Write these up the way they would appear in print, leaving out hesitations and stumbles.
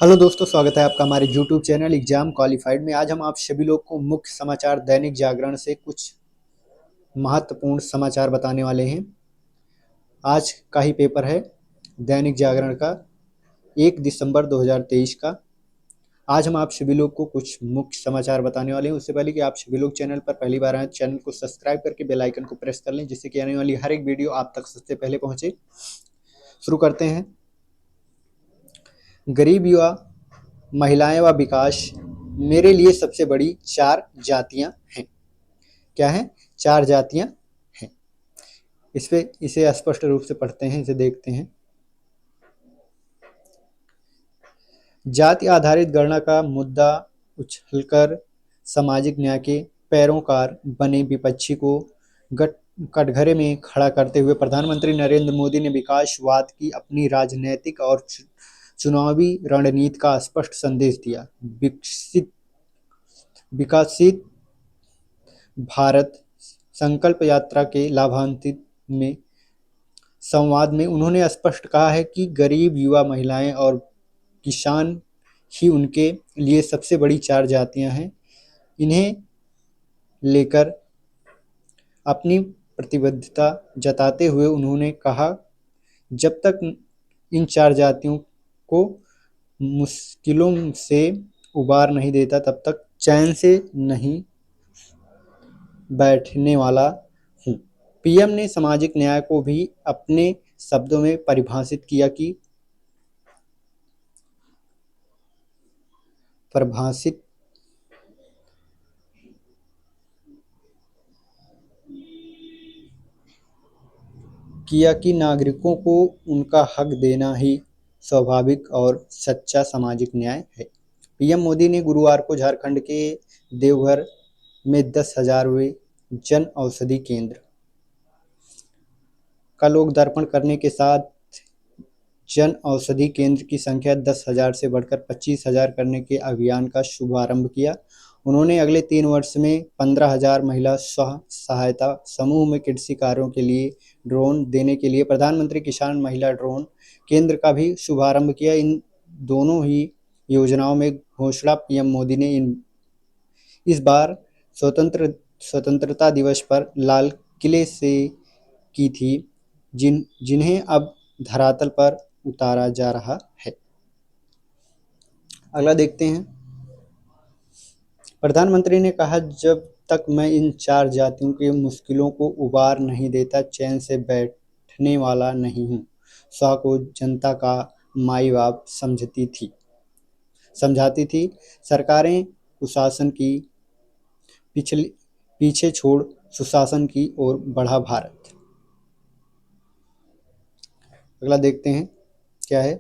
Hello दोस्तों, स्वागत है आपका हमारे YouTube चैनल एग्जाम क्वालिफाइड में। आज हम आप सभी लोग को मुख्य समाचार दैनिक जागरण से कुछ महत्वपूर्ण समाचार बताने वाले हैं। आज का ही पेपर है दैनिक जागरण का 1 दिसंबर 2023 का। आज हम आप सभी लोग को कुछ मुख्य समाचार बताने वाले हैं। उससे पहले कि आप सभी लोग चैनल पर पहली बार आए, चैनल को सब्सक्राइब करके बेल आइकन को प्रेस कर लें, जिससे कि आने वाली हर एक वीडियो आप तक सबसे पहले पहुंचे। शुरू करते हैं। गरीब युवा, महिलाएं व विकास मेरे लिए सबसे बड़ी 4 जातियां हैं। क्या है? 4 जातियां हैं। इसे स्पष्ट रूप से पढ़ते हैं, इसे देखते हैं। जाति आधारित गणना का मुद्दा उछलकर सामाजिक न्याय के पैरोकार बने विपक्षी को कटघरे में खड़ा करते हुए प्रधानमंत्री नरेंद्र मोदी ने विकासवाद की अपनी राजनीतिक और चुनावी रणनीति का स्पष्ट संदेश दिया। विकसित भारत संकल्प यात्रा के लाभान्वित में संवाद में उन्होंने स्पष्ट कहा है कि गरीब, युवा, महिलाएं और किसान ही उनके लिए सबसे बड़ी 4 जातियां हैं। इन्हें लेकर अपनी प्रतिबद्धता जताते हुए उन्होंने कहा, जब तक इन 4 जातियों को मुश्किलों से उबार नहीं देता, तब तक चैन से नहीं बैठने वाला हूँ। पीएम ने सामाजिक न्याय को भी अपने शब्दों में परिभाषित किया कि नागरिकों को उनका हक देना ही स्वाभाविक और सच्चा सामाजिक न्याय है। पीएम मोदी ने गुरुवार को झारखंड के देवघर में 10,000वें जन औषधि केंद्र का लोकार्पण करने के साथ जन औषधि केंद्र की संख्या 10,000 से बढ़कर 25,000 करने के अभियान का शुभारंभ किया। उन्होंने अगले 3 वर्ष में 15,000 महिला स्व सहायता समूह में कृषि कार्यों के लिए ड्रोन देने के लिए प्रधानमंत्री किसान महिला ड्रोन केंद्र का भी शुभारंभ किया। इन दोनों ही योजनाओं में घोषणा पीएम मोदी ने इस बार स्वतंत्रता दिवस पर लाल किले से की थी, जिन्हें अब धरातल पर उतारा जा रहा है। अगला देखते हैं। प्रधानमंत्री ने कहा, जब तक मैं इन 4 जातियों की मुश्किलों को उबार नहीं देता, चैन से बैठने वाला नहीं हूँ। शाह को जनता का माई बाप समझाती थी। सरकारें कुशासन की पीछे छोड़ सुशासन की ओर बढ़ा भारत। अगला देखते हैं क्या है।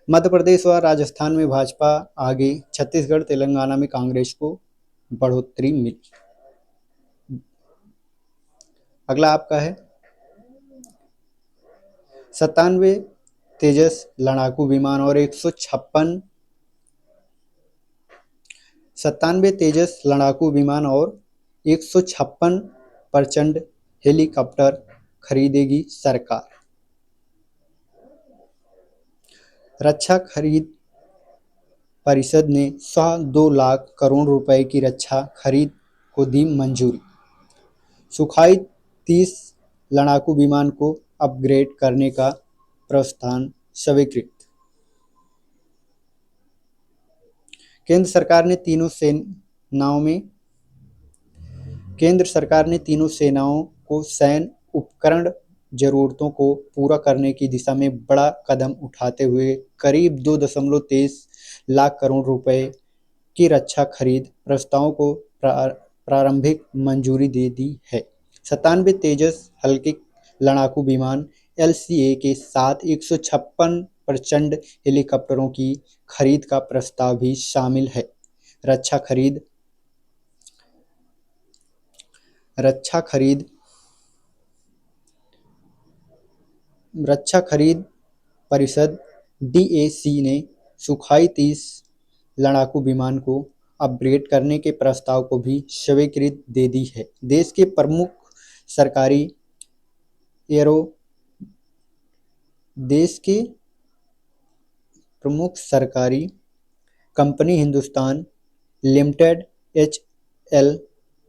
मध्य प्रदेश व राजस्थान में भाजपा आगे, छत्तीसगढ़ तेलंगाना में कांग्रेस को बढ़ोतरी मिली। अगला आपका है 97 तेजस लड़ाकू विमान और 156 प्रचंड हेलीकॉप्टर खरीदेगी सरकार। रक्षा खरीद परिषद ने 2 लाख करोड़ रुपए की रक्षा खरीद को दी मंजूरी। सुखाई 30 लड़ाकू विमान को अपग्रेड करने का प्रस्ताव स्वीकृत। केंद्र सरकार ने तीनों सेनाओं को सैन्य उपकरण जरूरतों को पूरा करने की दिशा में बड़ा कदम उठाते हुए करीब 2.23 लाख करोड़ रुपए की रक्षा खरीद प्रस्तावों को प्रारंभिक मंजूरी दे दी है। 97 तेजस हल्के लड़ाकू विमान LCA के साथ 156 प्रचंड हेलीकॉप्टरों की खरीद का प्रस्ताव भी शामिल है। रक्षा खरीद परिषद DAC ने सुखाई 30 लड़ाकू विमान को अपग्रेड करने के प्रस्ताव को भी स्वीकृति दे दी है। देश के प्रमुख सरकारी कंपनी हिंदुस्तान लिमिटेड HL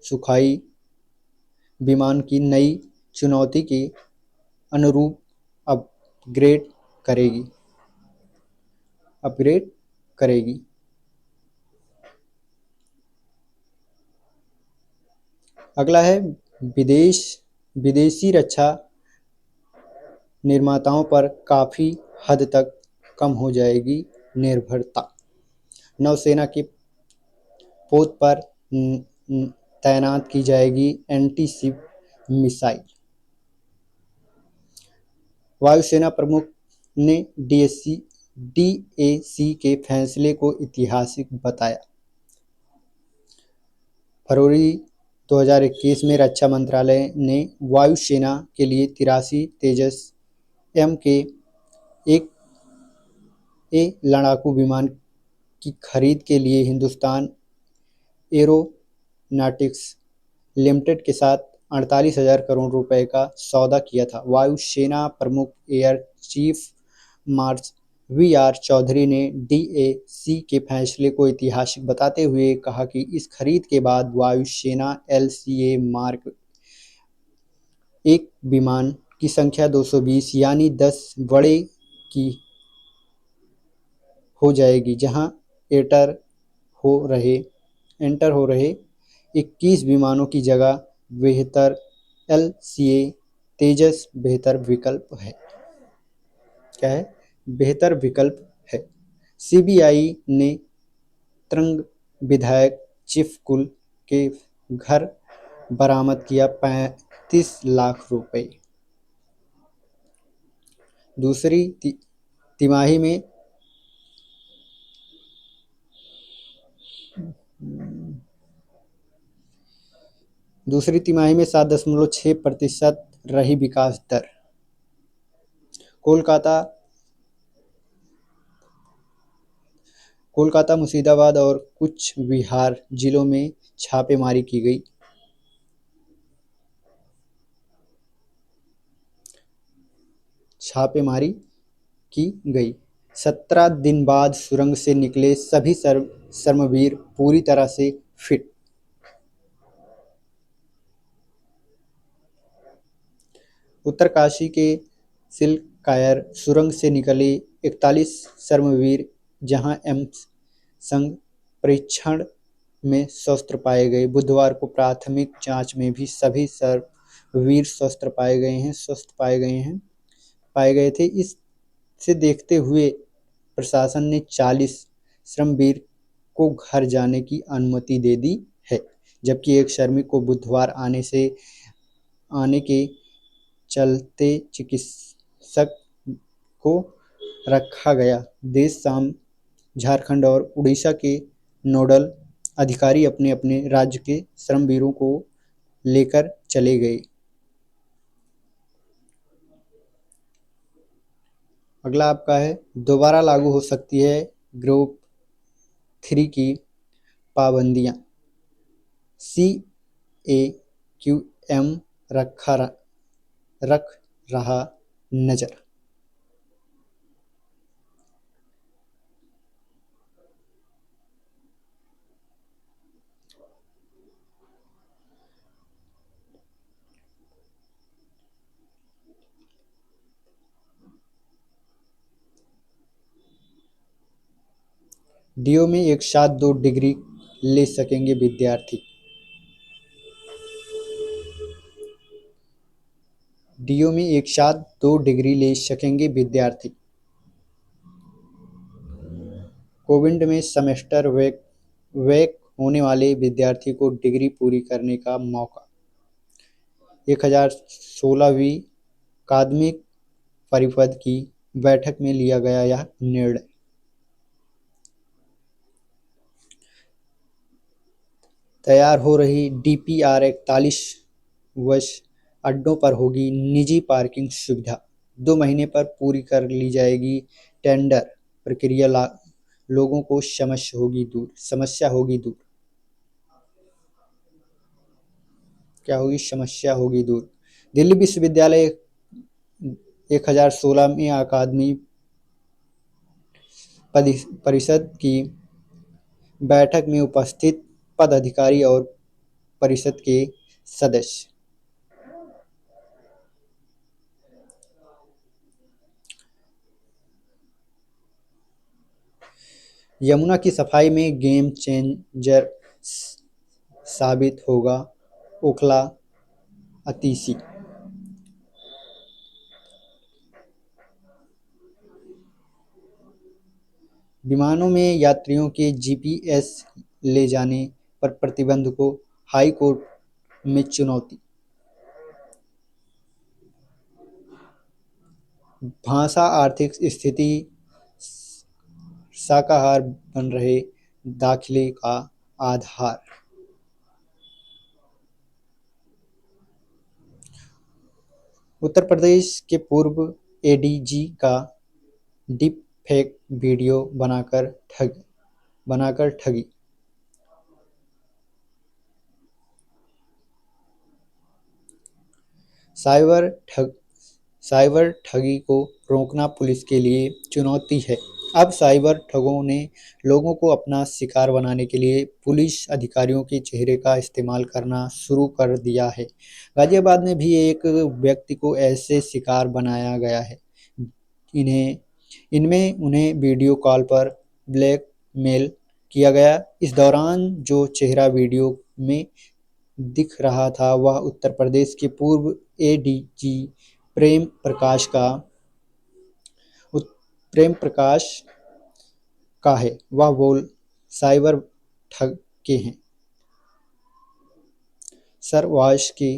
सुखाई विमान की नई चुनौती के अनुरूप अपग्रेड करेगी। अगला है विदेशी रक्षा निर्माताओं पर काफ़ी हद तक कम हो जाएगी निर्भरता। नौसेना के पोत पर तैनात की जाएगी एंटी शिप मिसाइल। वायुसेना प्रमुख ने DAC के फैसले को ऐतिहासिक बताया। फरवरी 2021 में रक्षा मंत्रालय ने वायुसेना के लिए 83 तेजस MK-1A लड़ाकू विमान की खरीद के लिए हिंदुस्तान एरोनॉटिक्स लिमिटेड के साथ 48,000 करोड़ रुपए का सौदा किया था। वायुसेना प्रमुख air chief marshal VR Chaudhary ने DAC के फैसले को ऐतिहासिक बताते हुए कहा कि इस खरीद के बाद वायुसेना LCA मार्क 1 विमान की संख्या 220 यानी 10 बड़े की हो जाएगी, जहां एंटर हो रहे 21 विमानों की जगह बेहतर LCA तेजस बेहतर विकल्प है। क्या है? बेहतर विकल्प है। CBI ने तरंग विधायक चिफ-कुल के घर बरामद किया 35 लाख रुपए। दूसरी तिमाही में 7.6% रही विकास दर। कोलकाता, मुर्शिदाबाद और कुछ बिहार जिलों में छापेमारी की गई। 17 दिन बाद सुरंग से निकले सभी श्रमवीर पूरी तरह से फिट। उत्तरकाशी के सिलकायर सुरंग से निकले 41 श्रमवीर जहां एम्स संग परीक्षण में स्वस्थ पाए गए। बुधवार को प्राथमिक जांच में भी सभी श्रमवीर स्वस्थ पाए गए थे। इसे देखते हुए प्रशासन ने 40 श्रमवीर को घर जाने की अनुमति दे दी है, जबकि एक श्रमिक को बुधवार आने के चलते चिकित्सक को रखा गया। देर शाम झारखंड और उड़ीसा के नोडल अधिकारी अपने अपने राज्य के श्रमवीरों को लेकर चले गए। अगला आपका है, दोबारा लागू हो सकती है ग्रुप 3 की पाबंदियां। CAQM रख रहा नजर। DO में एक साथ 2 डिग्री ले सकेंगे विद्यार्थी। DO में एक साथ 2 डिग्री ले सकेंगे विद्यार्थी। कोविड में सेमेस्टर वैक होने वाले विद्यार्थी को डिग्री पूरी करने का मौका। 1016वीं अकादमिक परिषद की बैठक में लिया गया यह निर्णय। तैयार हो रही DPR 41 बस अड्डों पर होगी निजी पार्किंग सुविधा। 2 महीने पर पूरी कर ली जाएगी टेंडर प्रक्रिया। लोगों को समस्या होगी दूर। क्या होगी? समस्या होगी दूर। दिल्ली विश्वविद्यालय 1016वीं अकादमिक परिषद की बैठक में उपस्थित पदाधिकारी और परिषद के सदस्य। यमुना की सफाई में गेम चेंजर साबित होगा ओखला अतीसी। विमानों में यात्रियों के जीपीएस ले जाने पर प्रतिबंध को हाई कोर्ट में चुनौती। भाषा आर्थिक स्थिति शाकाहार बन रहे दाखिले का आधार। उत्तर प्रदेश के पूर्व एडीजी का डीप फेक वीडियो बनाकर ठगी। साइबर ठगी को रोकना पुलिस के लिए चुनौती है। अब साइबर ठगों ने लोगों को अपना शिकार बनाने के लिए पुलिस अधिकारियों के चेहरे का इस्तेमाल करना शुरू कर दिया है। गाजियाबाद में भी एक व्यक्ति को ऐसे शिकार बनाया गया है। इनमें उन्हें वीडियो कॉल पर ब्लैकमेल किया गया। इस दौरान जो चेहरा वीडियो में दिख रहा था वह उत्तर प्रदेश के पूर्व एडीजी प्रेम प्रकाश का है। वह बोल साइबर ठग के हैं। सरवाश की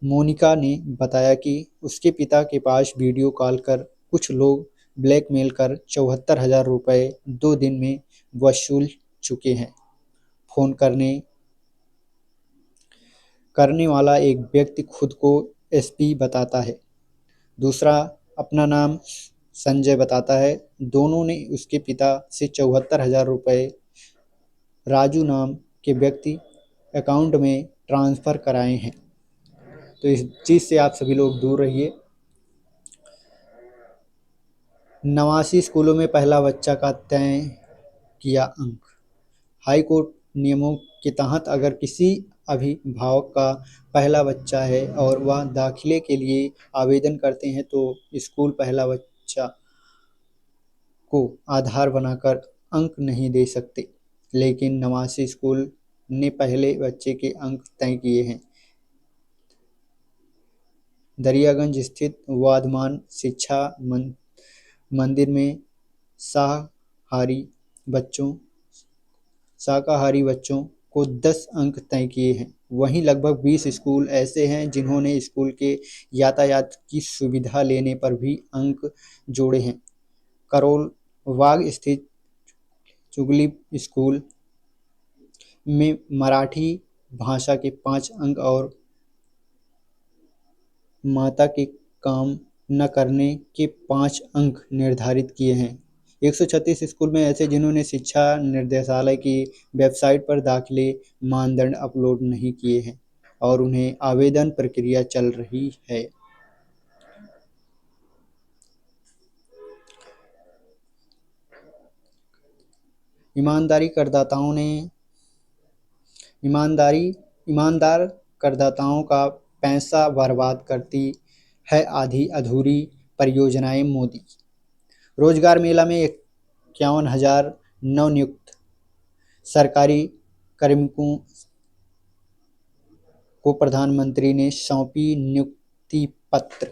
मोनिका ने बताया कि उसके पिता के पास वीडियो कॉल कर कुछ लोग ब्लैकमेल कर 74,000 रुपये 2 दिन में वसूल चुके हैं। फोन करने वाला एक व्यक्ति खुद को एसपी बताता है, दूसरा अपना नाम संजय बताता है। दोनों ने उसके पिता से 74,000 रुपये राजू नाम के व्यक्ति अकाउंट में ट्रांसफ़र कराए हैं। तो इस चीज़ से आप सभी लोग दूर रहिए। 89 स्कूलों में पहला बच्चा का तय किया अंक। हाई कोर्ट नियमों के तहत अगर किसी अभिभावक का पहला बच्चा है और वह दाखिले के लिए आवेदन करते हैं तो स्कूल पहला बच्चा को आधार बनाकर अंक नहीं दे सकते, लेकिन नवासी स्कूल ने पहले बच्चे के अंक तय किए हैं। दरियागंज स्थित वाधमान शिक्षा मंदिर में शाकाहारी बच्चों को 10 अंक तय किए हैं। वहीं लगभग 20 स्कूल ऐसे हैं जिन्होंने स्कूल के यातायात की सुविधा लेने पर भी अंक जोड़े हैं। करोल बाग स्थित चुगली स्कूल में मराठी भाषा के 5 अंक और माता के काम न करने के 5 अंक निर्धारित किए हैं। 136 स्कूल में ऐसे जिन्होंने शिक्षा निर्देशालय की वेबसाइट पर दाखिले मानदंड अपलोड नहीं किए हैं और उन्हें आवेदन प्रक्रिया चल रही है। ईमानदार करदाताओं का पैसा बर्बाद करती है आधी अधूरी परियोजनाएं मोदी। रोजगार मेला में 51,000 नवनियुक्त सरकारी कार्मिकों को प्रधानमंत्री ने सौंपी नियुक्ति पत्र।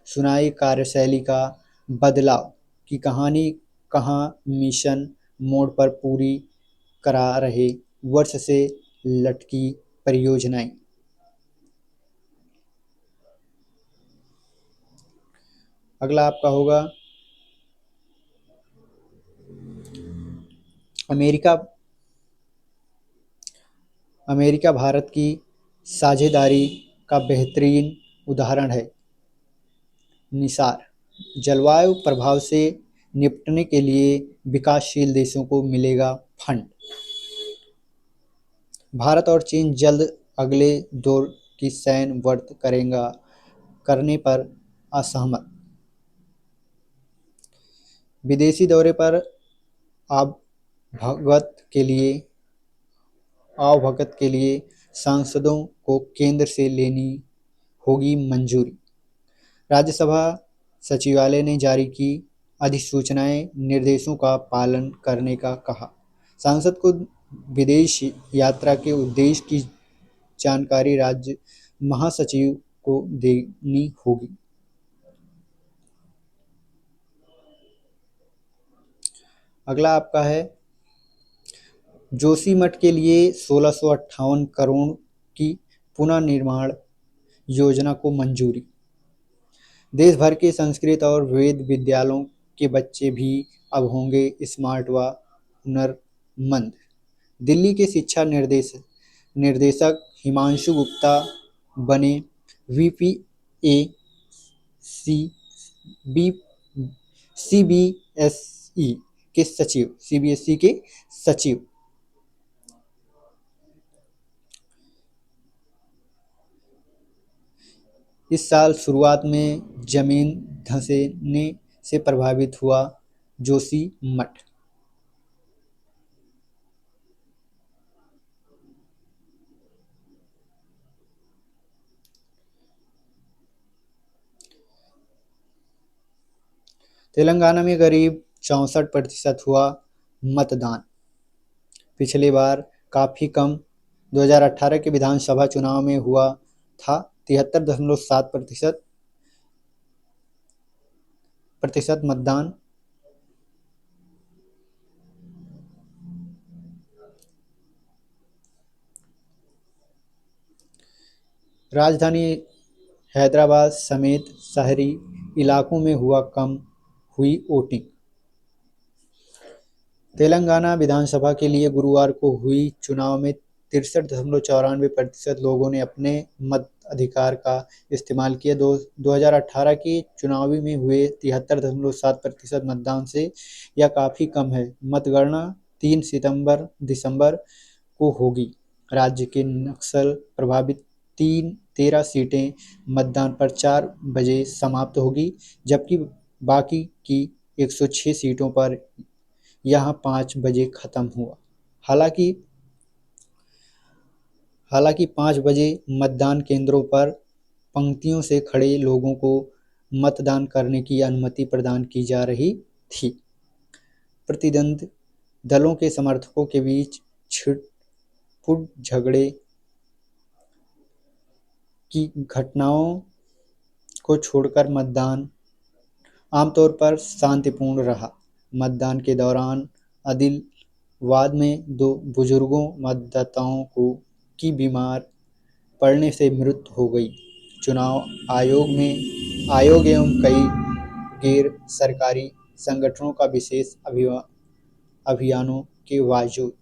सुनाई कार्यशैली का बदलाव की कहानी, कहां मिशन मोड पर पूरी करा रहे वर्ष से लटकी परियोजनाएं। अगला आपका होगा अमेरिका भारत की साझेदारी का बेहतरीन उदाहरण है। निसार जलवायु प्रभाव से निपटने के लिए विकासशील देशों को मिलेगा फंड। भारत और चीन जल्द अगले दौर की सैन्य वर्त करने पर असहमत। विदेशी दौरे पर आवभगत के लिए सांसदों को केंद्र से लेनी होगी मंजूरी। राज्यसभा सचिवालय ने जारी की अधिसूचनाएं, निर्देशों का पालन करने का कहा। सांसद को विदेश यात्रा के उद्देश्य की जानकारी राज्य महासचिव को देनी होगी। अगला आपका है जोशीमठ के लिए 1658 करोड़ की पुनर्निर्माण योजना को मंजूरी। देश भर के संस्कृत और वेद विद्यालयों के बच्चे भी अब होंगे स्मार्ट व हुनरमंद। दिल्ली के शिक्षा निर्देशक हिमांशु गुप्ता बने वीपीए बी सीबीएसई के सचिव। इस साल शुरुआत में जमीन धंसने से प्रभावित हुआ जोशीमठ। तेलंगाना में करीब 64% हुआ मतदान, पिछले बार काफ़ी कम। 2018 के विधानसभा चुनाव में हुआ था 73.7% मतदान। राजधानी हैदराबाद समेत शहरी इलाकों में हुई वोटिंग। तेलंगाना विधानसभा के लिए गुरुवार को हुई चुनाव में 63.94% लोगों ने अपने मताधिकार का इस्तेमाल किया। 2018 के चुनाव में हुए 73.7% मतदान से यह काफ़ी कम है। मतगणना 3 दिसंबर को होगी। राज्य के नक्सल प्रभावित 13 सीटें मतदान पर 4 बजे समाप्त होगी, जबकि बाकी की 106 सीटों पर यहां 5 बजे खत्म हुआ। हालांकि 5 बजे मतदान केंद्रों पर पंक्तियों से खड़े लोगों को मतदान करने की अनुमति प्रदान की जा रही थी। प्रतिद्वंदी दलों के समर्थकों के बीच छिटपुट झगड़े की घटनाओं को छोड़कर मतदान आमतौर पर शांतिपूर्ण रहा। मतदान के दौरान आदिलाबाद में 2 बुजुर्गों मतदाताओं की बीमार पड़ने से मृत्यु हो गई। चुनाव आयोग एवं कई गैर सरकारी संगठनों का विशेष अभियानों के बावजूद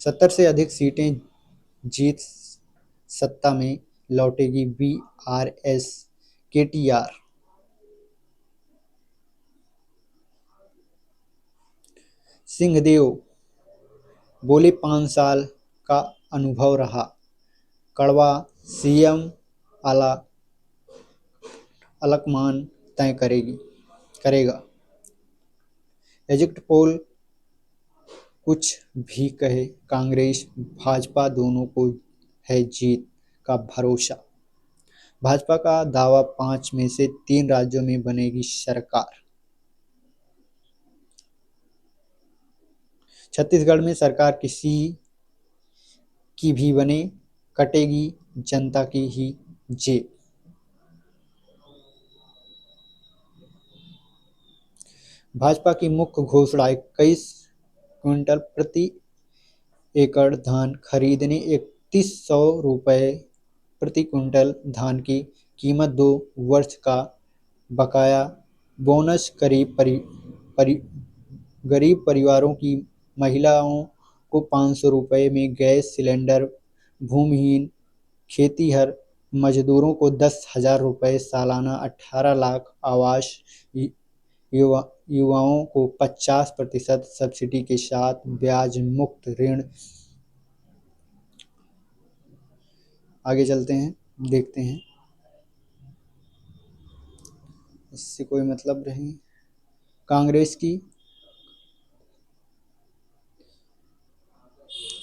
70 से अधिक सीटें जीत सत्ता में लौटेगी बीआरएस केटीआर। सिंहदेव बोले 5 साल का अनुभव रहा, कड़वा सीएम अलकमान तय करेगा। एग्जिट पोल कुछ भी कहे, कांग्रेस भाजपा दोनों को है जीत का भरोसा। भाजपा का दावा 5 में से 3 राज्यों में बनेगी सरकार। छत्तीसगढ़ में सरकार किसी की भी बने, कटेगी जनता की ही जेब। भाजपा की मुख्य घोषणा 21 क्विंटल प्रति एकड़ धान खरीदने, 3100 रुपये प्रति क्विंटल धान की कीमत, 2 वर्ष का बकाया बोनस, गरीब परिवारों की महिलाओं को 500 रुपये में गैस सिलेंडर, भूमिहीन खेतीहर मजदूरों को 10,000 रुपये सालाना, 18 लाख आवास, युवाओं को 50% सब्सिडी के साथ ब्याज मुक्त ऋण। आगे चलते हैं, देखते हैं। इससे कोई मतलब नहीं। कांग्रेस की,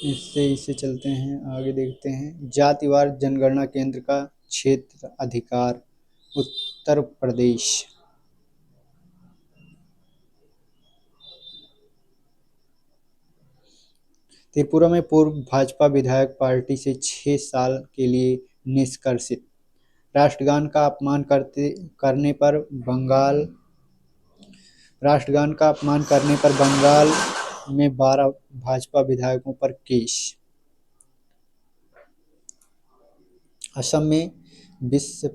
इससे इसे चलते हैं आगे, देखते हैं। जातिवार जनगणना केंद्र का क्षेत्र अधिकार उत्तर प्रदेश। त्रिपुरा में पूर्व भाजपा विधायक पार्टी से 6 साल के लिए निष्कासित। राष्ट्रगान का अपमान करने पर बंगाल राष्ट्रगान का अपमान करने पर बंगाल में 12 भाजपा विधायकों पर केस। असम में विश्व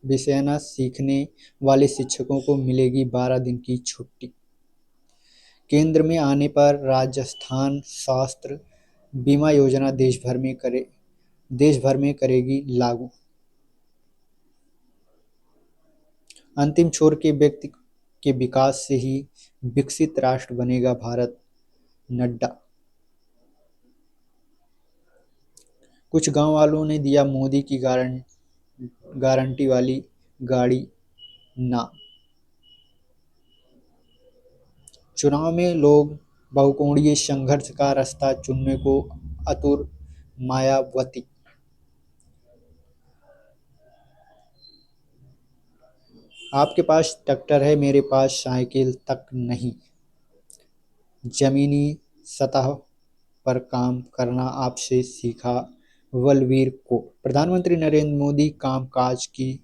विषयना सीखने वाले शिक्षकों को मिलेगी 12 दिन की छुट्टी। केंद्र में आने पर राजस्थान स्वास्थ्य बीमा योजना देश भर में करेगी लागू। अंतिम छोर के व्यक्ति के विकास से ही विकसित राष्ट्र बनेगा भारत, नड्डा। कुछ गांव वालों ने दिया मोदी की गारंटी वाली गाड़ी ना। चुनाव में लोग बहुकोणीय संघर्ष का रास्ता चुनने को आतुर, मायावती। आपके पास ट्रैक्टर है, मेरे पास साइकिल तक नहीं। जमीनी सतह पर काम करना आपसे सीखा बलवीर को। प्रधानमंत्री नरेंद्र मोदी कामकाज की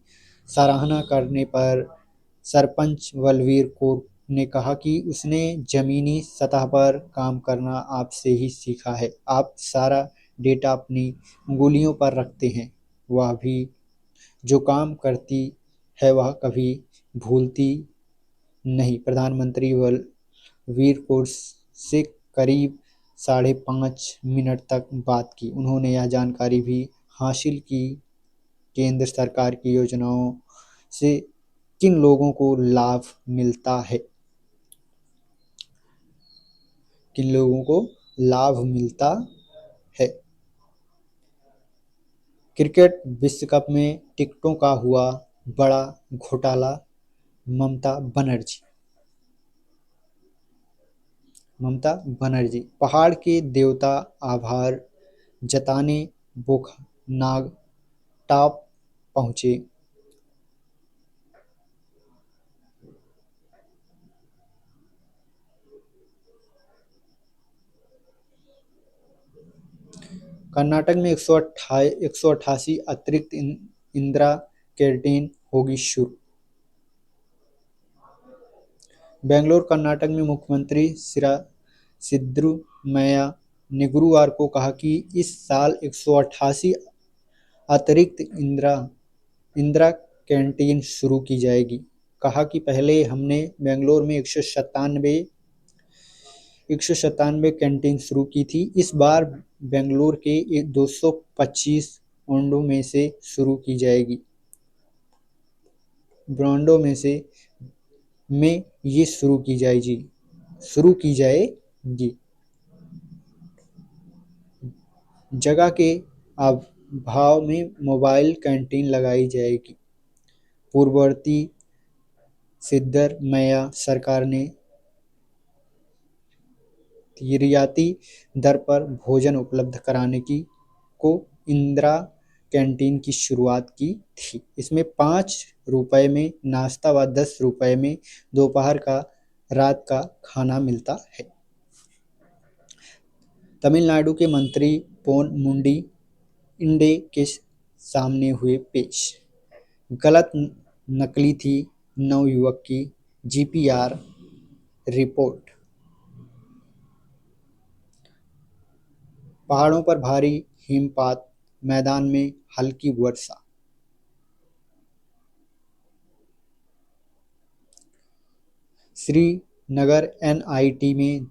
सराहना करने पर सरपंच बलवीर कौर ने कहा कि उसने जमीनी सतह पर काम करना आपसे ही सीखा है। आप सारा डेटा अपनी उंगलियों पर रखते हैं। वह भी जो काम करती है वह कभी भूलती नहीं। प्रधानमंत्री बलवीर कौर से करीब 5.5 मिनट तक बात की। उन्होंने यह जानकारी भी हासिल की केंद्र सरकार की योजनाओं से किन लोगों को लाभ मिलता है। किन लोगों को लाभ मिलता है। क्रिकेट विश्व कप में टिकटों का हुआ बड़ा घोटाला, ममता बनर्जी। पहाड़ के देवता आभार जताने बोखनाग टॉप पहुंचे। कर्नाटक में 188 अतिरिक्त इंदिरा कैंटीन होगी शुरू। बेंगलुरु कर्नाटक में मुख्यमंत्री सिद्धरामैया ने गुरुवार को कहा कि इस साल 188 अतिरिक्त इंदिरा कैंटीन शुरू की जाएगी। कहा कि पहले हमने बेंगलुरु में 197 कैंटीन शुरू की थी। इस बार बेंगलुरु के 225 वार्डों में से शुरू की जाएगी। ये शुरू की जाएगी। जगह के अभाव में मोबाइल कैंटीन लगाई जाएगी। पूर्ववर्ती सिद्धरामैया सरकार ने रियायती दर पर भोजन उपलब्ध कराने को इंदिरा कैंटीन की शुरुआत की थी। इसमें 5 रुपए में नाश्ता व 10 रुपए में दोपहर का रात का खाना मिलता है। तमिलनाडु के मंत्री पोन मुंडी इंडे के सामने हुए पेश। गलत नकली थी नवयुवक की जीपीआर रिपोर्ट। पहाड़ों पर भारी हिमपात, मैदान में हल्की वर्षा। श्रीनगर एनआईटी में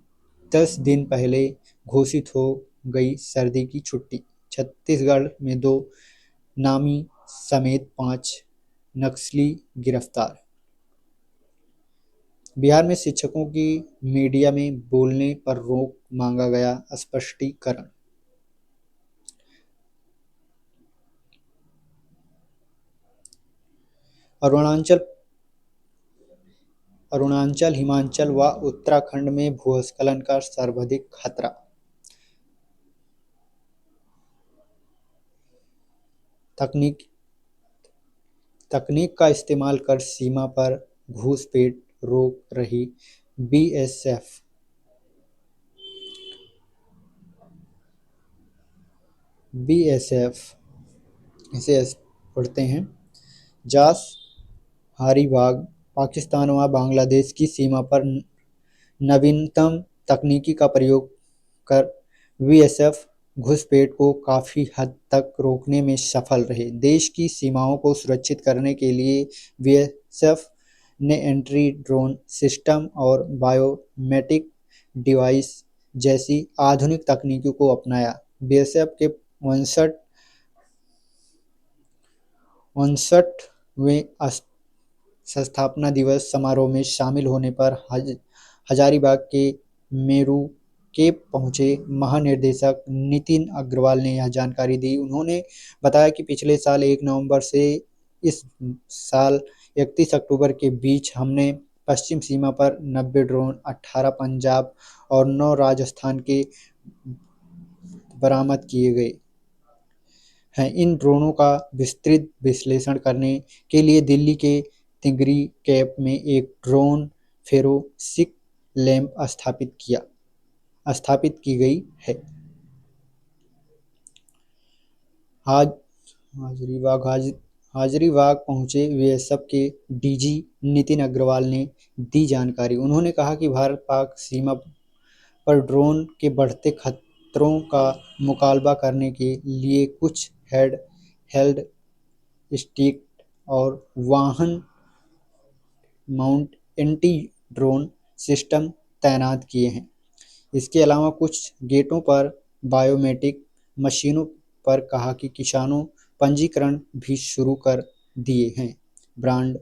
10 दिन पहले घोषित हो गई सर्दी की छुट्टी। छत्तीसगढ़ में 2 नामी समेत 5 नक्सली गिरफ्तार। बिहार में शिक्षकों की मीडिया में बोलने पर रोक, मांगा गया स्पष्टीकरण। अरुणाचल अरुणाचल, हिमाचल व उत्तराखंड में भूस्खलन का सर्वाधिक खतरा। तकनीक तकनीक का इस्तेमाल कर सीमा पर घुसपैठ रोक रही बीएसएफ। बीएसएफ इसे पढ़ते हैं। जास हरिबाग पाकिस्तान व बांग्लादेश की सीमा पर नवीनतम तकनीकी का प्रयोग कर बीएसएफ घुसपैठ को काफी हद तक रोकने में सफल रहे। देश की सीमाओं को सुरक्षित करने के लिए बीएसएफ ने एंटी ड्रोन सिस्टम और बायोमेट्रिक डिवाइस जैसी आधुनिक तकनीकों को अपनाया। बीएसएफ के 59वें संस्थापना दिवस समारोह में शामिल होने पर हजारीबाग के मेरू कैंप पहुंचे महानिदेशक नितिन अग्रवाल ने यह जानकारी दी। उन्होंने बताया कि पिछले साल 1 नवंबर से इस साल 31 अक्टूबर के बीच हमने पश्चिम सीमा पर 90 ड्रोन, 18 पंजाब और 9 राजस्थान के बरामद किए गए हैं। इन ड्रोनों का विस्तृत विश्लेषण करने के लिए दिल्ली के तिगरी कैंप में एक ड्रोन फोरेंसिक लैब स्थापित की गई है। हाजरीबाग पहुंचे बीएसएफ के डीजी नितिन अग्रवाल ने दी जानकारी। उन्होंने कहा कि भारत पाक सीमा पर ड्रोन के बढ़ते खतरों का मुकाबला करने के लिए कुछ हेल्ड स्टिक और वाहन माउंट एंटी ड्रोन सिस्टम तैनात किए हैं। इसके अलावा कुछ गेटों पर बायोमेट्रिक मशीनों पर कहा कि किसानों पंजीकरण भी शुरू कर दिए हैं। ब्रांड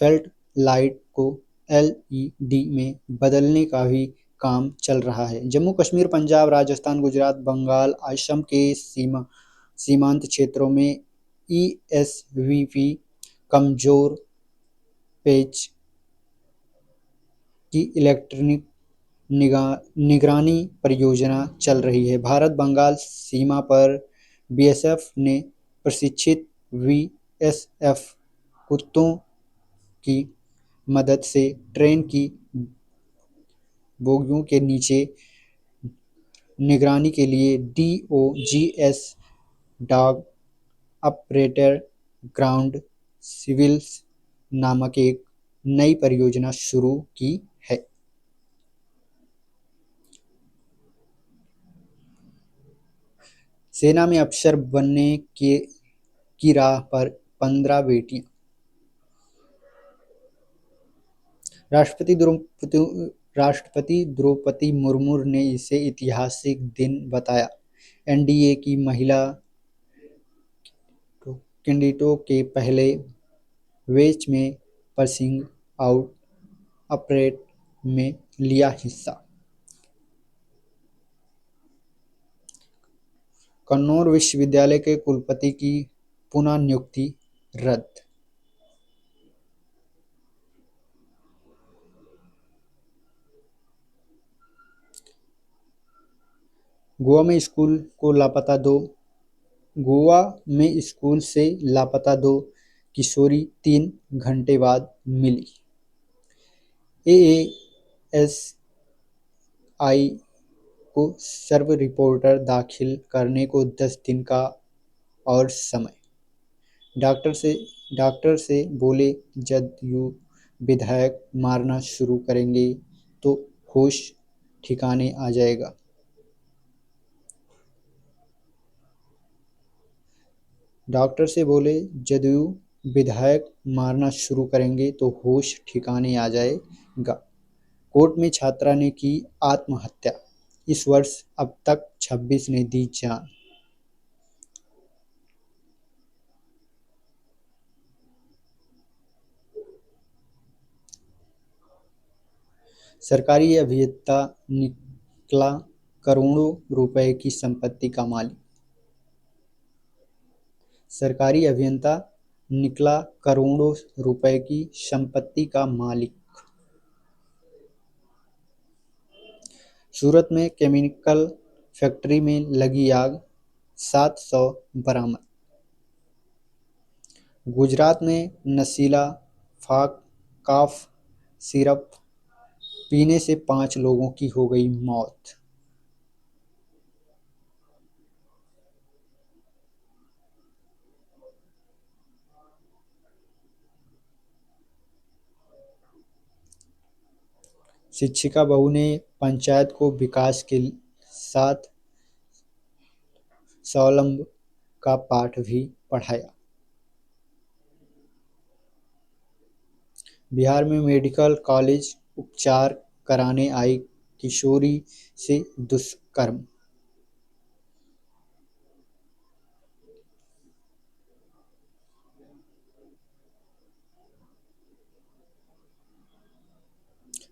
फेल्ट लाइट को एलईडी में बदलने का भी काम चल रहा है। जम्मू कश्मीर, पंजाब, राजस्थान, गुजरात, बंगाल, असम के सीमांत क्षेत्रों में ईएसवीपी कमजोर पेच की इलेक्ट्रॉनिक निगरानी परियोजना चल रही है। भारत बंगाल सीमा पर बीएसएफ ने प्रशिक्षित बीएसएफ कुत्तों की मदद से ट्रेन की बोगियों के नीचे निगरानी के लिए डीओजीएस डॉग ऑपरेटर ग्राउंड सिविल्स नामक एक नई परियोजना शुरू की है। सेना में अफसर बनने की राह पर 15 बेटियां। राष्ट्रपति द्रौपदी मुर्मू ने इसे ऐतिहासिक दिन बताया। एनडीए की महिला कैंडिडेटों के पहले बैच में पासिंग आउट परेड में लिया हिस्सा। कन्नौज विश्वविद्यालय के कुलपति की पुनः नियुक्ति रद्द। गोवा में स्कूल से लापता 2 किशोरी 3 घंटे बाद मिली। एएसआई को सर्व रिपोर्ट दाखिल करने को 10 दिन का और समय। डॉक्टर से बोले जदयू विधायक मारना शुरू करेंगे तो होश ठिकाने आ जाएगा। डॉक्टर से बोले जदयू विधायक मारना शुरू करेंगे तो होश ठिकाने आ जाएगा। कोर्ट में छात्रा ने की आत्महत्या। इस वर्ष अब तक 26 ने दी जान। सरकारी अभियंता निकला करोड़ों रुपए की संपत्ति का मालिक। सरकारी अभियंता निकला करोड़ों रुपए की संपत्ति का मालिक। सूरत में केमिकल फैक्ट्री में लगी आग, 700 बरामद। गुजरात में नशीला काफ सिरप पीने से 5 लोगों की हो गई मौत। शिक्षिका बहू ने पंचायत को विकास के साथ स्वावलंबन का पाठ भी पढ़ाया। बिहार में मेडिकल कॉलेज उपचार कराने आई किशोरी से दुष्कर्म।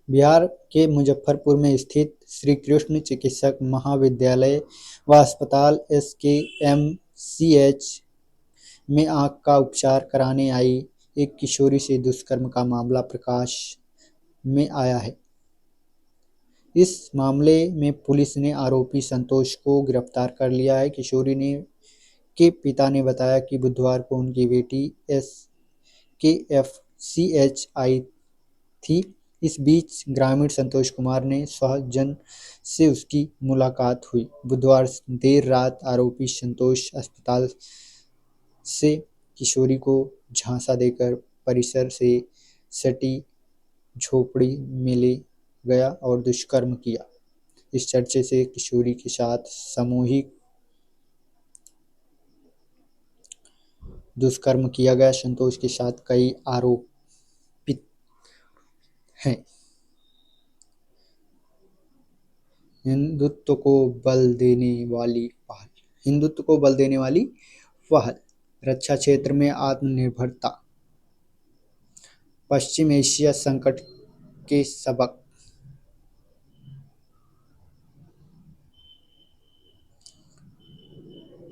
बिहार के मुजफ्फरपुर में स्थित श्री कृष्ण चिकित्सा महाविद्यालय व अस्पताल SKMCH में आंख का उपचार कराने आई एक किशोरी से दुष्कर्म का मामला प्रकाश में आया है। इस मामले में पुलिस ने आरोपी संतोष को गिरफ्तार कर लिया है। किशोरी के पिता ने बताया कि बुधवार को उनकी बेटी SKFCH आई थी। इस बीच ग्रामीण संतोष कुमार ने स्वजन से उसकी मुलाकात हुई। बुधवार देर रात आरोपी संतोष अस्पताल से किशोरी को झांसा देकर परिसर से सटी झोपड़ी में ले गया और दुष्कर्म किया। इस चर्चे से किशोरी के साथ सामूहिक दुष्कर्म किया गया। संतोष के साथ कई आरोपित हैं। हिंदुत्व को बल देने वाली पहल। रक्षा क्षेत्र में आत्मनिर्भरता। पश्चिम एशिया संकट के सबक।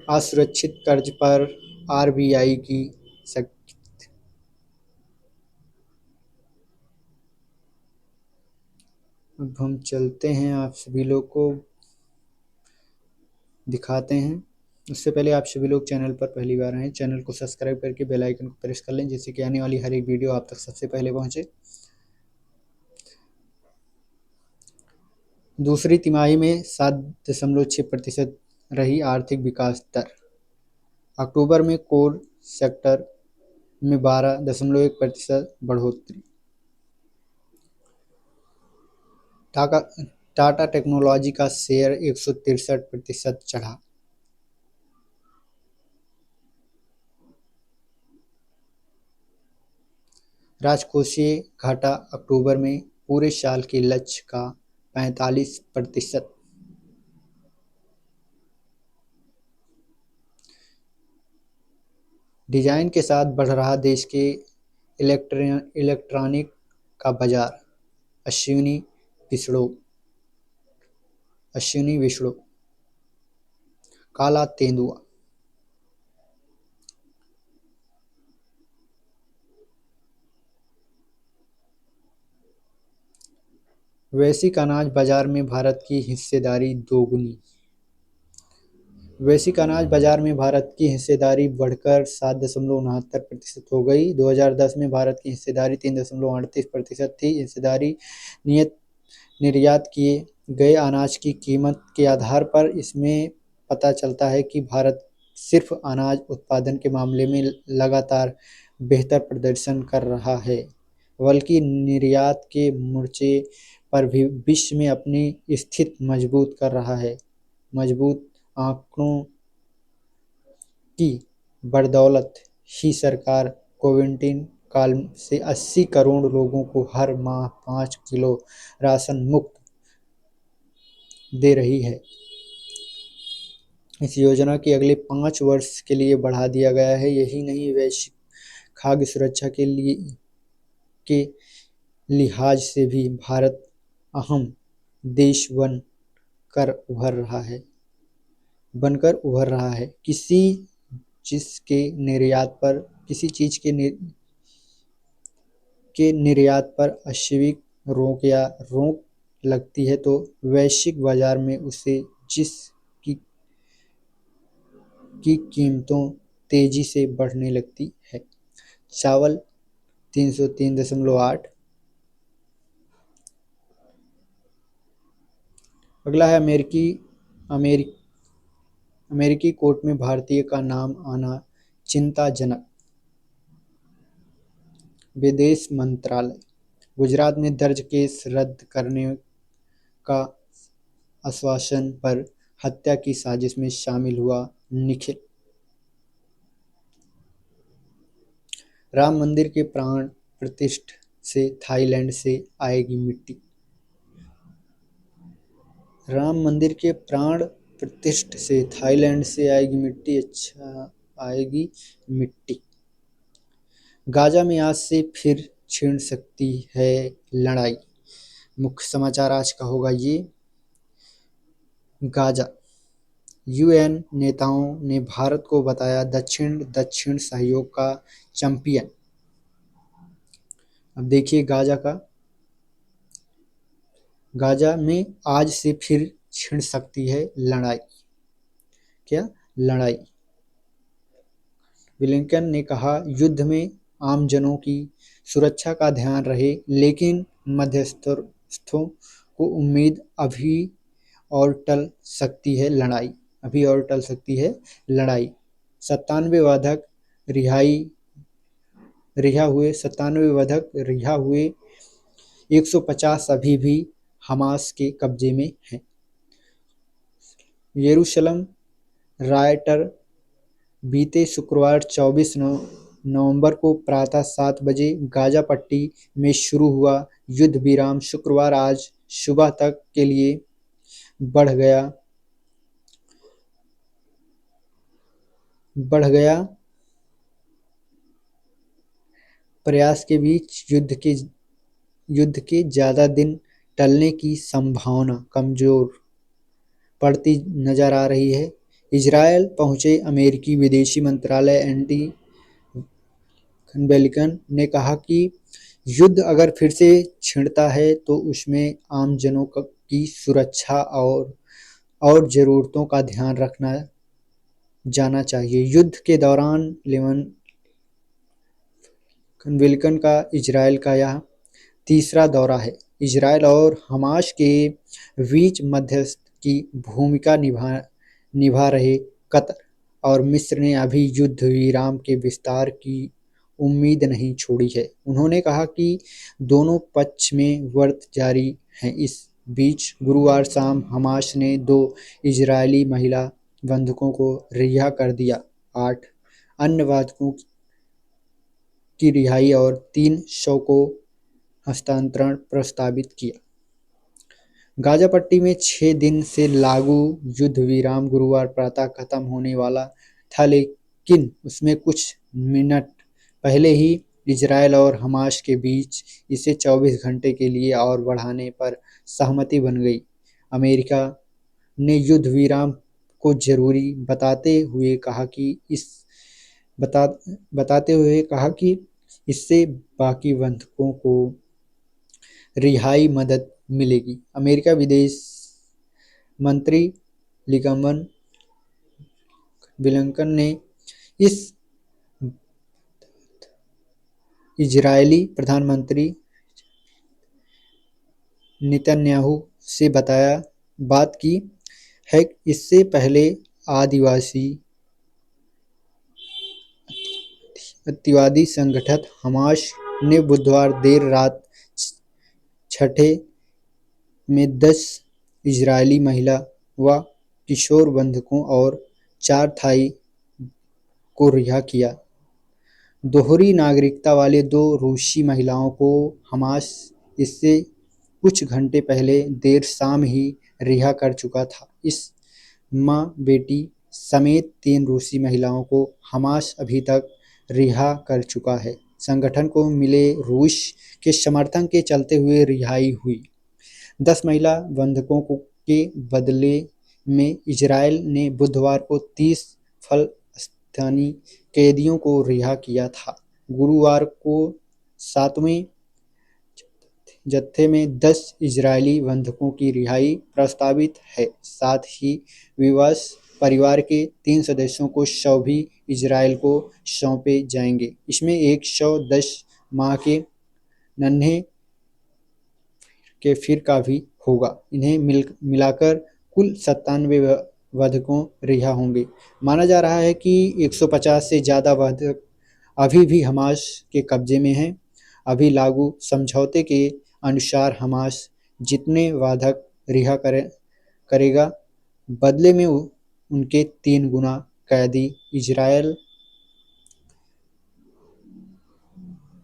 असुरक्षित कर्ज पर RBI की सख्ती। अब हम चलते हैं, आप सभी लोग को दिखाते हैं। उससे पहले आप सभी लोग चैनल पर पहली बार आए, चैनल को सब्सक्राइब करके बेल आइकन को प्रेस कर लें, जिससे कि आने वाली हर एक वीडियो आप तक सबसे पहले पहुंचे। दूसरी तिमाही में 7.6% रही आर्थिक विकास दर। अक्टूबर में कोर सेक्टर में 12.1% बढ़ोतरी। टाटा टेक्नोलॉजी का शेयर 163% चढ़ा। राजकोषीय घाटा अक्टूबर में पूरे साल के लक्ष्य का 45%। डिजाइन के साथ बढ़ रहा देश के इलेक्ट्रॉनिक का बाजार। अश्विनी विष्णु काला तेंदुआ। वैश्विक अनाज बाजार में भारत की हिस्सेदारी दोगुनी। वैश्विक अनाज बाजार में भारत की हिस्सेदारी बढ़कर 7.69% हो गई। 2010 में भारत की हिस्सेदारी 3.38% थी। हिस्सेदारी निर्यात किए गए अनाज की कीमत के आधार पर इसमें पता चलता है कि भारत सिर्फ अनाज उत्पादन के मामले में लगातार बेहतर प्रदर्शन कर रहा है, बल्कि निर्यात के मोर्चे पर भी विश्व में अपनी स्थिति मजबूत कर रहा है। मजबूत आंकड़ों की बदौलत ही सरकार कोविड काल से 80 करोड़ लोगों को हर माह 5 किलो राशन मुफ्त दे रही है। इस योजना की अगले 5 वर्ष के लिए बढ़ा दिया गया है। यही नहीं, वैश्विक खाद्य सुरक्षा के लिहाज से भी भारत अहम देश बनकर उभर रहा है। किसी चीज के निर्यात पर किसी चीज के निर्यात पर अश्विक रोक लगती है तो वैश्विक बाजार में उसे जिस की की कीमतों तेजी से बढ़ने लगती है। चावल 303.8। अगला है अमेरिकी कोर्ट में भारतीय का नाम आना चिंताजनक। विदेश मंत्रालय। गुजरात में दर्ज केस रद्द करने का आश्वासन पर हत्या की साजिश में शामिल हुआ निखिल। राम मंदिर के प्राण प्रतिष्ठा से थाईलैंड से आएगी मिट्टी। राम मंदिर के प्राण प्रतिष्ठा से थाईलैंड से आएगी मिट्टी। अच्छा, आएगी मिट्टी। गाजा में आज से फिर छिड़ सकती है लड़ाई। मुख्य समाचार आज का होगा ये। गाजा। यूएन नेताओं ने भारत को बताया दक्षिण सहयोग का चैंपियन। अब देखिए गाजा में आज से फिर छिड़ सकती है लड़ाई। क्या लड़ाई? ब्लिंकन ने कहा युद्ध में आमजनों की सुरक्षा का ध्यान रहे, लेकिन मध्यस्थों को उम्मीद अभी और टल सकती है लड़ाई। 97 वादक रिहा हुए 150 अभी भी हमास के कब्जे में हैं। यरूशलम रायटर। बीते शुक्रवार 24 नवंबर को प्रातः 7 बजे गाजा पट्टी में शुरू हुआ युद्ध विराम शुक्रवार आज सुबह तक के लिए बढ़ गया। प्रयास के बीच युद्ध के ज्यादा दिन टलने की संभावना कमजोर पड़ती नजर आ रही है। इजरायल पहुंचे अमेरिकी विदेशी मंत्रालय एंटी ब्लिंकन ने कहा कि युद्ध अगर फिर से छिड़ता है तो उसमें आमजनों की सुरक्षा और जरूरतों का ध्यान रखना जाना चाहिए। युद्ध के दौरान ब्लिंकन का इजरायल का यह तीसरा दौरा है। इजरायल और हमास के बीच मध्यस्थ की भूमिका निभा रहे कतर और मिस्र ने अभी युद्ध विराम के विस्तार की उम्मीद नहीं छोड़ी है। उन्होंने कहा कि दोनों पक्ष में व्रत जारी हैं। इस बीच गुरुवार शाम हमास ने 2 इजरायली महिला बंधकों को रिहा कर दिया। 8 अन्य बंधकों की रिहाई और 3 शव को हस्तांतरण प्रस्तावित किया। गाजा पट्टी में 6 दिन से लागू युद्ध विराम गुरुवार प्रातः खत्म होने वाला था, लेकिन उसमें कुछ मिनट पहले ही इजरायल और हमास के बीच इसे 24 घंटे के लिए और बढ़ाने पर सहमति बन गई। अमेरिका ने युद्ध विराम को जरूरी बताते हुए कहा कि इससे बाकी बंधकों को रिहाई मदद मिलेगी। अमेरिका विदेश मंत्री ब्लिंकन ने इस इजरायली प्रधानमंत्री नेतन्याहू से बात की है। इससे पहले अतिवादी संगठन हमास ने बुधवार देर रात छठे में 10 इजरायली महिला व किशोर बंधकों और 4 थाई को रिहा किया। दोहरी नागरिकता वाले 2 रूसी महिलाओं को हमास इससे कुछ घंटे पहले देर शाम ही रिहा कर चुका था। इस मां बेटी समेत 3 रूसी महिलाओं को हमास अभी तक रिहा कर चुका है। संगठन को मिले रूस के समर्थन के चलते हुए रिहाई हुई। 10 महिला बंधकों के बदले में इजरायल ने बुधवार को 30 फलस्तीनी पाकिस्तानी कैदियों को रिहा किया था। गुरुवार को 7वें जत्थे में 10 इजरायली बंधकों की रिहाई प्रस्तावित है। साथ ही विवश परिवार के 3 सदस्यों को शव भी इजरायल को सौंपे जाएंगे। इसमें एक शव 10 माह के नन्हे के फिर का भी होगा। इन्हें मिलाकर कुल 97 बंधकों रिहा होंगे। माना जा रहा है कि 150 से ज़्यादा बंधक अभी भी हमास के कब्जे में हैं। अभी लागू समझौते के अनुसार हमास जितने बंधक रिहा करेगा, बदले में उनके 3 गुना कैदी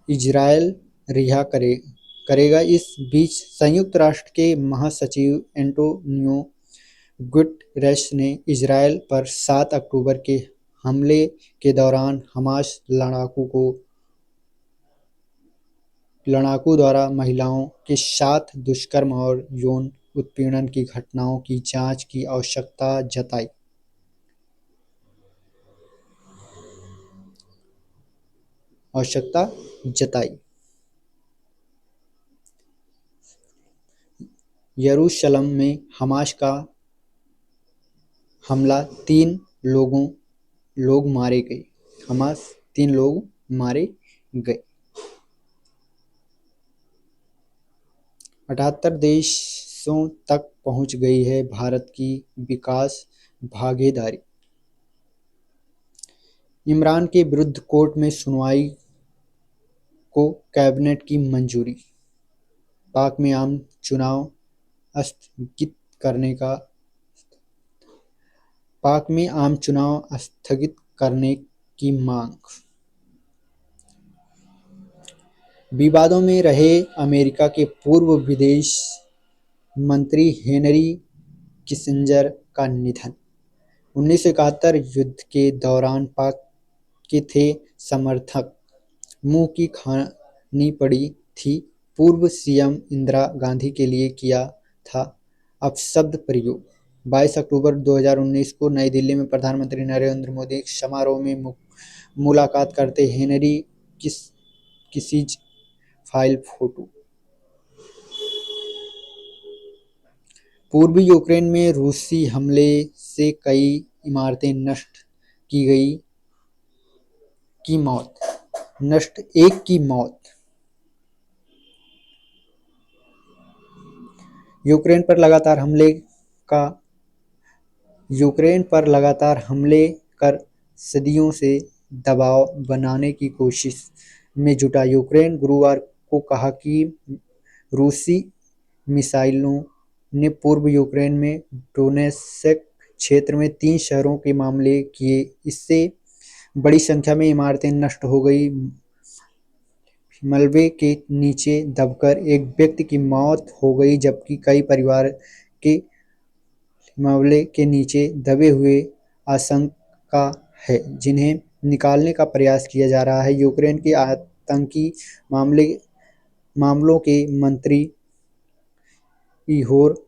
इजरायल रिहा करेगा। इस बीच संयुक्त राष्ट्र के महासचिव एंटोनियो गुटेरेस ने इजरायल पर 7 अक्टूबर के हमले के दौरान हमास लड़ाकू द्वारा महिलाओं के साथ दुष्कर्म और यौन उत्पीड़न की घटनाओं की जांच की आवश्यकता जताई। यरूशलेम में हमास का हमला 3 लोग मारे गए। 78 देशों तक पहुंच गई है भारत की विकास भागीदारी। इमरान के विरुद्ध कोर्ट में सुनवाई को कैबिनेट की मंजूरी। पाक में आम चुनाव स्थगित करने की मांग। विवादों में रहे अमेरिका के पूर्व विदेश मंत्री हेनरी किसिंजर का निधन। 1971 युद्ध के दौरान पाक के थे समर्थक मुंह की खानी पड़ी थी। पूर्व सीएम इंदिरा गांधी के लिए किया था अपशब्द प्रयोग। 22 अक्टूबर 2019 को नई दिल्ली में प्रधानमंत्री नरेंद्र मोदी एक समारोह में मुलाकात करते हेनरी किसिंजर फाइल फोटो। पूर्वी यूक्रेन में रूसी हमले से कई इमारतें नष्ट, एक की मौत। यूक्रेन पर लगातार हमले कर सदियों से दबाव बनाने की कोशिश में जुटा यूक्रेन गुरुवार को कहा कि रूसी मिसाइलों ने पूर्व यूक्रेन में डोनेत्स्क क्षेत्र में 3 शहरों के हमले किए। इससे बड़ी संख्या में इमारतें नष्ट हो गई। मलबे के नीचे दबकर एक व्यक्ति की मौत हो गई, जबकि कई परिवार के मलबे के नीचे दबे हुए आशंका है, जिन्हें निकालने का प्रयास किया जा रहा है। यूक्रेन के आतंकी मामलों के मंत्री इहोर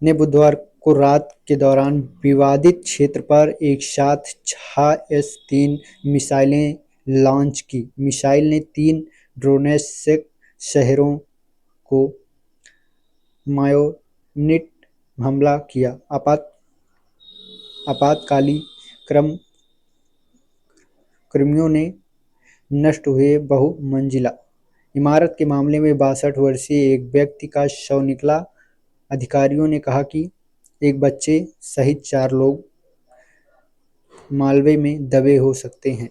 ने बुधवार को रात के दौरान विवादित क्षेत्र पर एक साथ 6 S-3 मिसाइलें लॉन्च की। मिसाइल ने 3 डोनेत्स्क शहरों को मायोनिट हमला किया। आपातकालीन कर्मियों ने नष्ट हुए बहुमंजिला इमारत के मामले में 62 वर्षीय एक व्यक्ति का शव निकला। अधिकारियों ने कहा कि एक बच्चे सहित 4 लोग मलबे में दबे हो सकते हैं।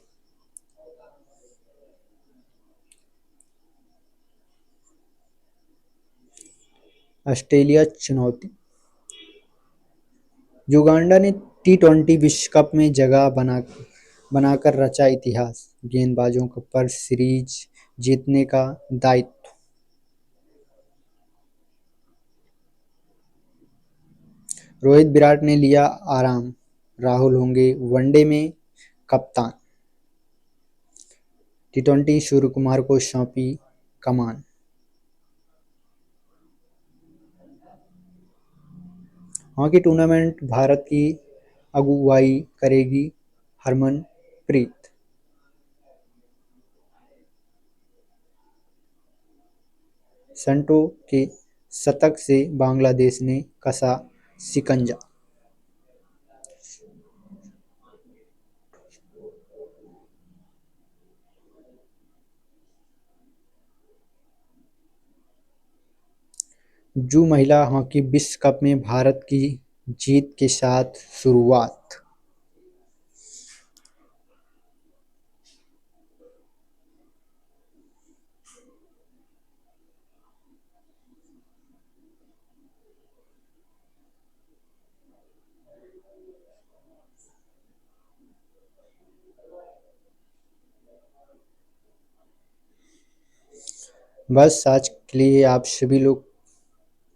ऑस्ट्रेलिया चुनौती। युगांडा ने T20 विश्व कप में जगह बनाकर रचा इतिहास। गेंदबाजों पर सीरीज जीतने का दायित्व। रोहित विराट ने लिया आराम, राहुल होंगे वनडे में कप्तान। T20 सूर्यकुमार को सौंपी कमान। हॉकी टूर्नामेंट भारत की अगुवाई करेगी हरमनप्रीत। संटो के शतक से बांग्लादेश ने कसा शिकंजा। जू महिला हॉकी विश्व कप में भारत की जीत के साथ शुरुआत। बस आज के लिए आप सभी लोग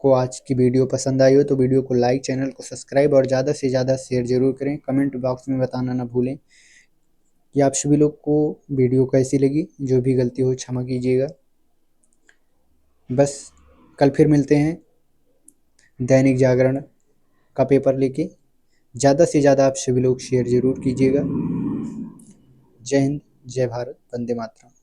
को आज की वीडियो पसंद आई हो तो वीडियो को लाइक, चैनल को सब्सक्राइब और ज़्यादा से ज़्यादा शेयर जरूर करें। कमेंट बॉक्स में बताना ना भूलें कि आप सभी लोग को वीडियो कैसी लगी। जो भी गलती हो क्षमा कीजिएगा। बस कल फिर मिलते हैं दैनिक जागरण का पेपर लेके। ज़्यादा से ज़्यादा आप सभी लोग शेयर जरूर कीजिएगा। जय हिंद, जय भारत, वंदे मातरम।